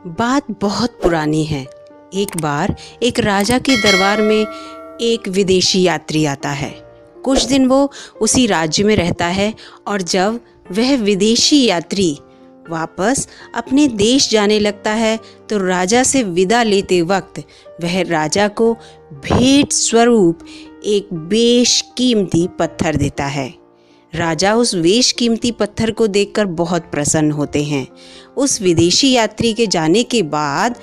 बात बहुत पुरानी है। एक बार एक राजा के दरबार में एक विदेशी यात्री आता है। कुछ दिन वो उसी राज्य में रहता है और जब वह विदेशी यात्री वापस अपने देश जाने लगता है तो राजा से विदा लेते वक्त वह राजा को भेंट स्वरूप एक बेशकीमती पत्थर देता है। राजा उस बेशकीमती पत्थर को देखकर बहुत प्रसन्न होते हैं। उस विदेशी यात्री के जाने के बाद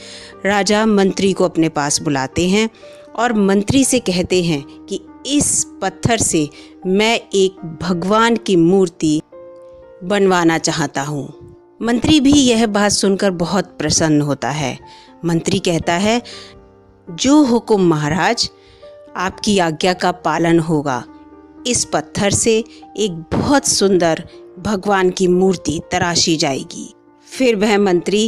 राजा मंत्री को अपने पास बुलाते हैं और मंत्री से कहते हैं कि इस पत्थर से मैं एक भगवान की मूर्ति बनवाना चाहता हूँ। मंत्री भी यह बात सुनकर बहुत प्रसन्न होता है। मंत्री कहता है, जो हुक्म महाराज, आपकी आज्ञा का पालन होगा। इस पत्थर से एक बहुत सुंदर भगवान की मूर्ति तराशी जाएगी। फिर वह मंत्री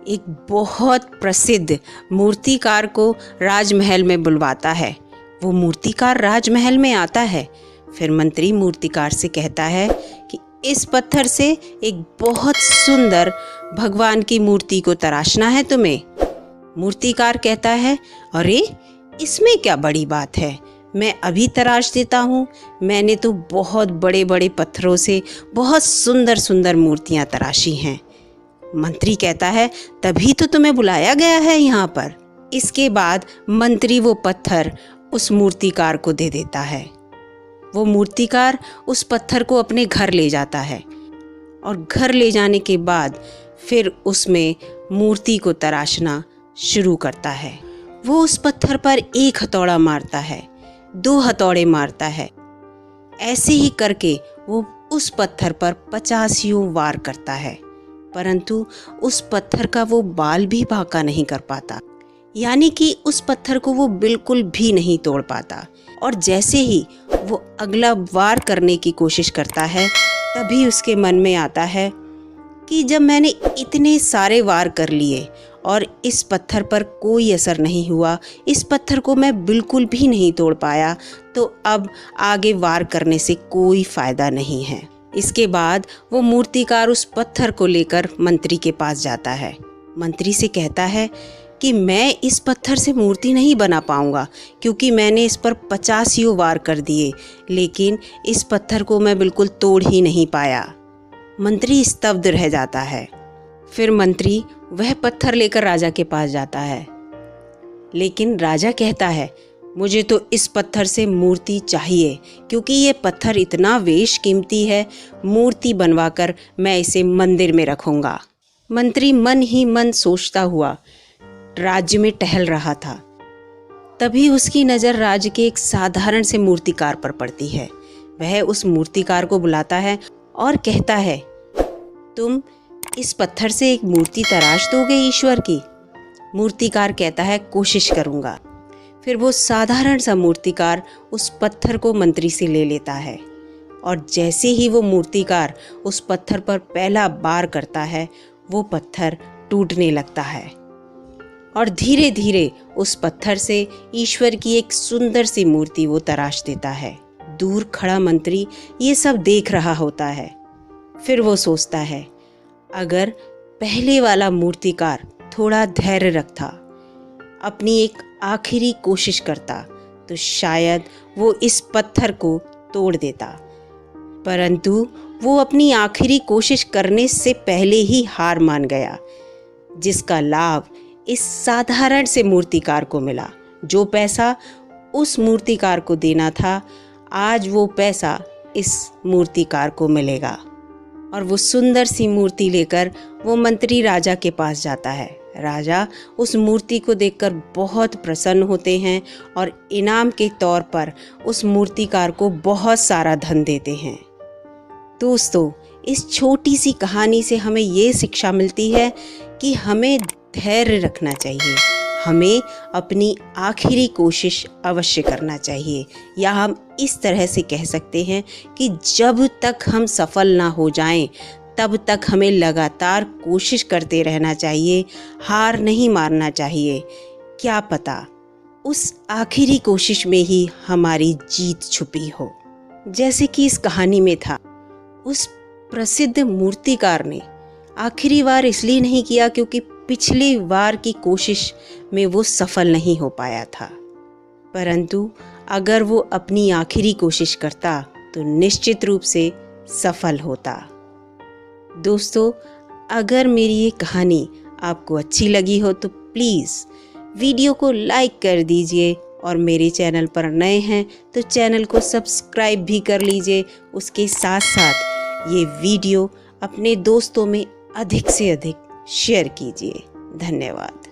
एक बहुत प्रसिद्ध मूर्तिकार को राजमहल में बुलवाता है। वो मूर्तिकार राजमहल में आता है। फिर मंत्री मूर्तिकार से कहता है कि इस पत्थर से एक बहुत सुंदर भगवान की मूर्ति को तराशना है तुम्हें। मूर्तिकार कहता है, अरे इसमें क्या बड़ी बात है, मैं अभी तराश देता हूँ। मैंने तो बहुत बड़े बड़े पत्थरों से बहुत सुंदर सुंदर मूर्तियाँ तराशी हैं। मंत्री कहता है, तभी तो तुम्हें बुलाया गया है यहाँ पर। इसके बाद मंत्री वो पत्थर उस मूर्तिकार को दे देता है। वो मूर्तिकार उस पत्थर को अपने घर ले जाता है और घर ले जाने के बाद फिर उसमें मूर्ति को तराशना शुरू करता है। वो उस पत्थर पर एक हथौड़ा मारता है, 2 हथौड़े मारता है। ऐसे ही करके वो उस पत्थर पर 50 वार करता है, परंतु उस पत्थर का वो बाल भी बांका नहीं कर पाता, यानी कि उस पत्थर को वो बिल्कुल भी नहीं तोड़ पाता। और जैसे ही वो अगला वार करने की कोशिश करता है तभी उसके मन में आता है कि जब मैंने इतने सारे वार कर लिए और इस पत्थर पर कोई असर नहीं हुआ, इस पत्थर को मैं बिल्कुल भी नहीं तोड़ पाया, तो अब आगे वार करने से कोई फ़ायदा नहीं है। इसके बाद वो मूर्तिकार उस पत्थर को लेकर मंत्री के पास जाता है। मंत्री से कहता है कि मैं इस पत्थर से मूर्ति नहीं बना पाऊंगा क्योंकि मैंने इस पर 50 वार कर दिए, लेकिन इस पत्थर को मैं बिल्कुल तोड़ ही नहीं पाया। मंत्री स्तब्ध रह जाता है। फिर मंत्री वह पत्थर लेकर राजा के पास जाता है, लेकिन राजा कहता है, मुझे तो इस पत्थर से मूर्ति चाहिए क्योंकि ये पत्थर इतना बेशकीमती है। मूर्ति बनवाकर मैं इसे मंदिर में रखूंगा। मंत्री मन ही मन सोचता हुआ राज्य में टहल रहा था। तभी उसकी नज़र राज्य के एक साधारण से मूर्तिकार पर पड़ती है। वह उस मूर्तिकार को बुलाता है और कहता है, तुम इस पत्थर से एक मूर्ति तराश दोगे ईश्वर की? मूर्तिकार कहता है, कोशिश करूँगा। फिर वो साधारण सा मूर्तिकार उस पत्थर को मंत्री से ले लेता है और जैसे ही वो मूर्तिकार उस पत्थर पर पहला वार करता है, वो पत्थर टूटने लगता है और धीरे धीरे उस पत्थर से ईश्वर की एक सुंदर सी मूर्ति वो तराश देता है। दूर खड़ा मंत्री ये सब देख रहा होता है। फिर वो सोचता है, अगर पहले वाला मूर्तिकार थोड़ा धैर्य रखता, अपनी एक आखिरी कोशिश करता, तो शायद वो इस पत्थर को तोड़ देता। परंतु वो अपनी आखिरी कोशिश करने से पहले ही हार मान गया, जिसका लाभ इस साधारण से मूर्तिकार को मिला। जो पैसा उस मूर्तिकार को देना था, आज वो पैसा इस मूर्तिकार को मिलेगा। और वो सुंदर सी मूर्ति लेकर वो मंत्री राजा के पास जाता है। राजा उस मूर्ति को देखकर बहुत प्रसन्न होते हैं और इनाम के तौर पर उस मूर्तिकार को बहुत सारा धन देते हैं। दोस्तों, इस छोटी सी कहानी से हमें ये शिक्षा मिलती है कि हमें धैर्य रखना चाहिए, हमें अपनी आखिरी कोशिश अवश्य करना चाहिए, या हम इस तरह से कह सकते हैं कि जब तक हम सफल ना हो जाएं, तब तक हमें लगातार कोशिश करते रहना चाहिए, हार नहीं मारना चाहिए। क्या पता उस आखिरी कोशिश में ही हमारी जीत छुपी हो। जैसे कि इस कहानी में था, उस प्रसिद्ध मूर्तिकार ने आखिरी बार इसलिए नहीं किया क्योंकि पिछली बार की कोशिश में वो सफल नहीं हो पाया था, परंतु अगर वो अपनी आखिरी कोशिश करता तो निश्चित रूप से सफल होता। दोस्तों, अगर मेरी ये कहानी आपको अच्छी लगी हो तो प्लीज़ वीडियो को लाइक कर दीजिए और मेरे चैनल पर नए हैं तो चैनल को सब्सक्राइब भी कर लीजिए। उसके साथ साथ ये वीडियो अपने दोस्तों में अधिक से अधिक शेयर कीजिए। धन्यवाद।